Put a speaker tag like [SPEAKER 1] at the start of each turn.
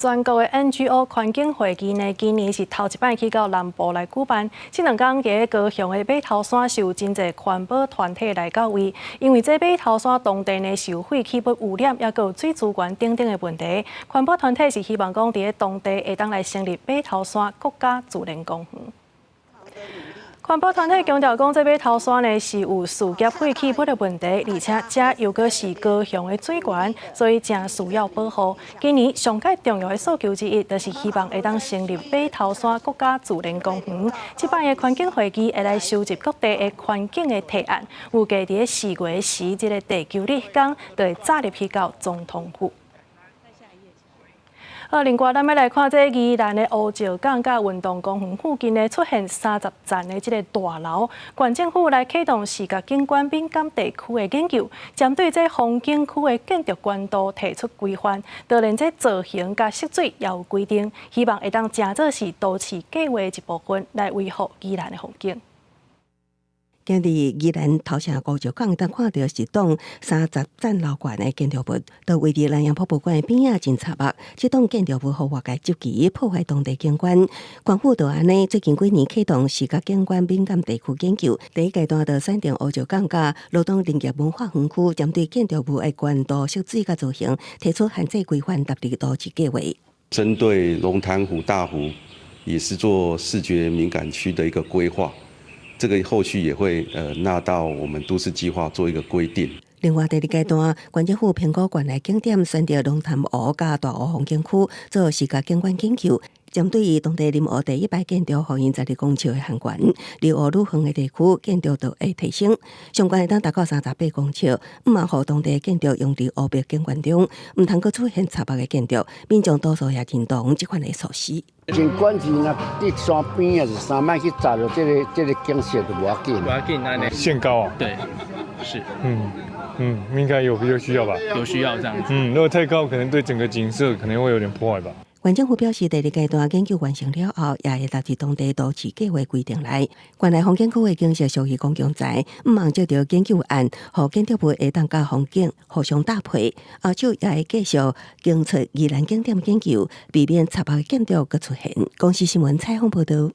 [SPEAKER 1] 全国的 NGO 环境会议呢，今年是头一摆去到南部来举办。这2天在高雄的马头山是有真侪环保团体来到位，因为这马头山当地呢是有废弃物污染，也有水资源等等的问题。环保团体是希望讲伫当地会当来成立马头山国家自然公园。环保团体强调讲，这马头山呢是有事业废弃物的问题，而且这又个是高雄的水源，所以正需要保护。今年上界重要的诉求之一，就是希望会当成立马头山国家自然公园。这摆的环境会议会来收集各地的环境的提案，预计伫4月时，这个地球日天就会扎入去到总统府。另外，咱要来看这宜兰的乌石港甲运动公园附近呢，出现30层的这个大楼。县政府来启动视觉景观敏感地区的研究，针对这风景区的建筑高度提出规范，就连这造型甲色水也有规定，希望会当正做是都市计划的一部分，来维护宜兰的风景。
[SPEAKER 2] 今日宜兰头城乌石港，当看到是栋30层楼高的建筑物，都位伫南洋博物馆的边仔真插目。这栋建筑物互外界集齐，破坏当地景观。官府就安尼，最近几年启动视觉景观敏感地区研究，第一阶段就选定乌石港甲罗东林业文化园区，针对建筑物的高度、色水甲造型，提出限制规范，搭立都市计划。
[SPEAKER 3] 针对龙潭湖、大湖，也是做视觉敏感区的一个规划。这个后续也会纳到我们都市计划做一个规定。
[SPEAKER 2] 另外，第2阶段，县政府评估县内景点选择龙潭湖甲大湖风景区做视觉景观研究，针对于当地林湖第一排建筑，互因12公尺的限悬，离湖愈远的地区建筑就会提升，上悬会当达到38公尺，毋通互当地建筑用伫湖壁景观中，毋通阁出现插目的建筑，民众多数也认同这款的措施。
[SPEAKER 4] 景观是若伫山边也是3摆去砸了，这个景色就无要紧。
[SPEAKER 5] 无要紧，安尼
[SPEAKER 6] 限高啊？
[SPEAKER 5] 对，是。
[SPEAKER 6] 应该有需要吧？
[SPEAKER 5] 有需要这样子。
[SPEAKER 6] 如果太高，可能对整个景色可能会有点破坏吧。
[SPEAKER 2] 县政府表示，第2阶段研究完成了后，也会纳入当地都市计划规定内。县内风景区的建设属于公共财，毋通接到研究案，互建筑物会当甲风景互相搭配。后续也会继续监测宜兰景点研究，避免插目的建筑搁出现。公视新闻采访报道。